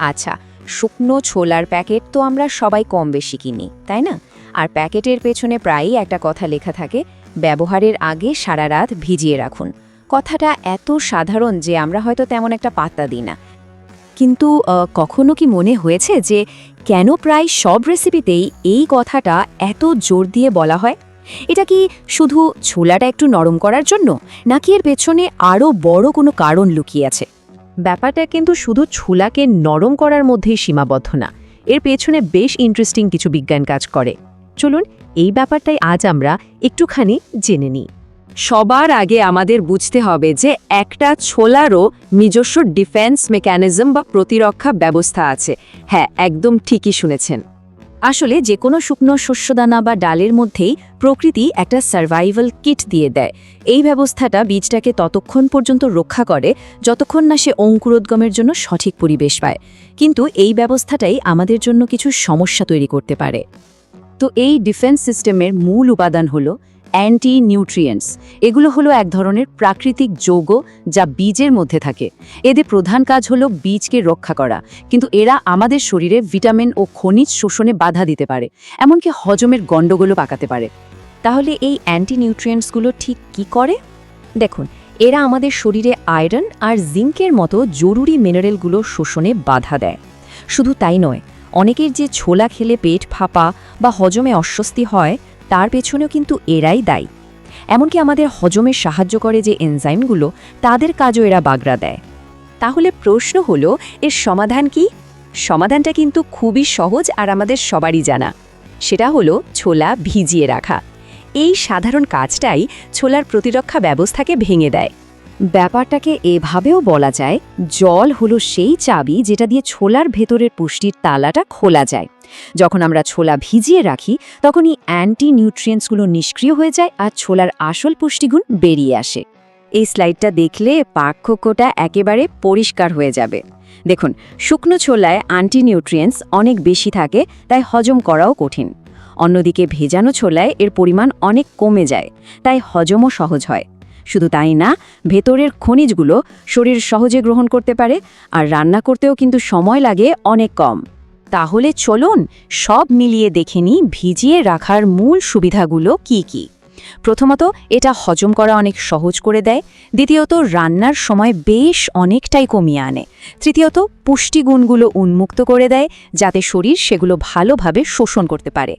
আচ্ছা, শুকনো ছোলার প্যাকেট তো আমরা সবাই কম বেশি কিনি, তাই না? আর প্যাকেটের পেছনে প্রায়ই একটা কথা লেখা থাকে, ব্যবহারের আগে সারা রাত ভিজিয়ে রাখুন। কথাটা এত সাধারণ যে আমরা হয়তো তেমন একটা পাত্তা দিই না। কিন্তু কখনো কি মনে হয়েছে যে কেন প্রায় সব রেসিপিতেই এই কথাটা এত জোর দিয়ে বলা হয়? এটা কি শুধু ছোলাটা একটু নরম করার জন্য, নাকি এর পেছনে আরও বড় কোনো কারণ লুকিয়ে আছে? ব্যাপারটা কিন্তু শুধু ছোলাকে নরম করার মধ্যেই সীমাবদ্ধ না, এর পেছনে বেশ ইন্টারেস্টিং কিছু বিজ্ঞান কাজ করে। চলুন এই ব্যাপারটাই আজ আমরা একটুখানি জেনে নিই। সবার আগে আমাদের বুঝতে হবে যে একটা ছোলারও নিজস্ব ডিফেন্স মেকানিজম বা প্রতিরক্ষা ব্যবস্থা আছে। হ্যাঁ, একদম ঠিকই শুনেছেন। আসলে যে কোনো শুকনো শস্যদানা বা ডালের মধ্যেই প্রকৃতি একটা সার্ভাইভাল কিট দিয়ে দেয়। এই ব্যবস্থাটা বীজটাকে ততক্ষণ পর্যন্ত রক্ষা করে যতক্ষণ না সে অঙ্কুরোদ্গমের জন্য সঠিক পরিবেশ পায়। কিন্তু এই ব্যবস্থাটাই আমাদের জন্য কিছু সমস্যা তৈরি করতে পারে। তো এই ডিফেন্স সিস্টেমের মূল উপাদান হলো অ্যান্টি নিউট্রিয়েন্টস। এগুলো হলো এক ধরনের প্রাকৃতিক যৌগ যা বীজের মধ্যে থাকে। এদের প্রধান কাজ হলো বীজকে রক্ষা করা, কিন্তু এরা আমাদের শরীরে ভিটামিন ও খনিজ শোষণে বাধা দিতে পারে, এমনকি হজমের গণ্ডগোলও পাকাতে পারে। তাহলে এই অ্যান্টি নিউট্রিয়েন্টসগুলো ঠিক কি করে? দেখুন, এরা আমাদের শরীরে আয়রন আর জিঙ্কের মতো জরুরি মিনারেলগুলো শোষণে বাধা দেয়। শুধু তাই নয়, অনেকের যে ছোলা খেলে পেট ফাঁপা বা হজমে অস্বস্তি হয়, তার পেছনেও কিন্তু এরাই দায়ী। এমনকি আমাদের হজমে সাহায্য করে যে এনজাইমগুলো, তাদের কাজও এরা বাগড়া দেয়। তাহলে প্রশ্ন হলো, এর সমাধান কি? সমাধানটা কিন্তু খুবই সহজ আর আমাদের সবারই জানা। সেটা হলো ছোলা ভিজিয়ে রাখা। এই সাধারণ কাজটাই ছোলার প্রতিরক্ষা ব্যবস্থাকে ভেঙে দেয়। ব্যাপারটাকে এভাবেও বলা যায়, জল হলো সেই চাবি যেটা দিয়ে ছোলার ভেতরের পুষ্টির তালাটা খোলা যায়। যখন আমরা ছোলা ভিজিয়ে রাখি, তখন এই অ্যান্টি নিউট্রিয়েন্টসগুলো নিষ্ক্রিয় হয়ে যায় আর ছোলার আসল পুষ্টিগুণ বেরিয়ে আসে। এই স্লাইডটা দেখলে পার্থক্যটা একেবারে পরিষ্কার হয়ে যাবে। দেখুন, শুকনো ছোলায় অ্যান্টি নিউট্রিয়েন্টস অনেক বেশি থাকে, তাই হজম করাও কঠিন। অন্যদিকে ভেজানো ছোলায় এর পরিমাণ অনেক কমে যায়, তাই হজমও সহজ হয়। শুধু তাই না, ভেতরের খনিজগুলো শরীর সহজে গ্রহণ করতে পারে, আর রান্না করতেও কিন্তু সময় লাগে অনেক কম। তাহলে চলুন সব মিলিয়ে দেখে নিই ভিজিয়ে রাখার মূল সুবিধাগুলো কি কি। প্রথমত, এটা হজম করা অনেক সহজ করে দেয়। দ্বিতীয়ত, রান্নার সময় বেশ অনেকটাই কমিয়ে আনে। তৃতীয়ত, পুষ্টিগুণগুলো উন্মুক্ত করে দেয়, যাতে শরীর সেগুলো ভালোভাবে শোষণ করতে পারে।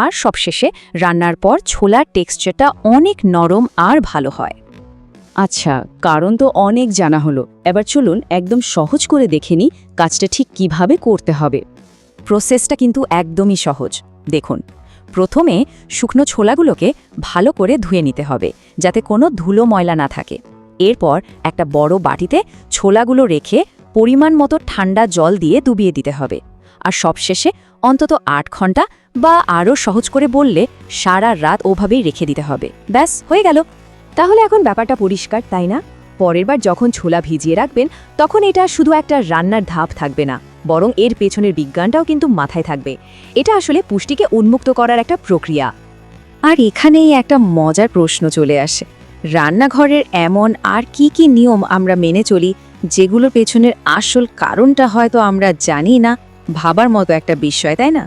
আর সবশেষে, রান্নার পর ছোলার টেক্সচারটা অনেক নরম আর ভালো হয়। আচ্ছা, কারণ তো অনেক জানা হলো, এবার চলুন একদম সহজ করে দেখে নিই কাজটা ঠিক কিভাবে করতে হবে। প্রসেসটা কিন্তু একদমই সহজ। দেখুন, প্রথমে শুকনো ছোলাগুলোকে ভালো করে ধুয়ে নিতে হবে, যাতে কোনো ধুলো ময়লা না থাকে। এরপর একটা বড় বাটিতে ছোলাগুলো রেখে পরিমাণ মতো ঠান্ডা জল দিয়ে ডুবিয়ে দিতে হবে। আর সবশেষে অন্তত 8 ঘন্টা বা আরও সহজ করে বললে সারা রাত ওভাবেই রেখে দিতে হবে। ব্যাস, হয়ে গেল। তাহলে এখন ব্যাপারটা পরিষ্কার, তাই না? পরের বার যখন ছোলা ভিজিয়ে রাখবেন, তখন এটা শুধু একটা রান্নার ধাপ থাকবে না, বরং এর পেছনের বিজ্ঞানটাও কিন্তু মাথায় থাকবে। এটা আসলে পুষ্টিকে উন্মুক্ত করার একটা প্রক্রিয়া। আর এখানেই একটা মজার প্রশ্ন চলে আসে, রান্নাঘরের এমন আর কি কি নিয়ম আমরা মেনে চলি, যেগুলোর পেছনের আসল কারণটা হয়তো আমরা জানি না? ভাবার মতো একটা বিষয়, তাই না?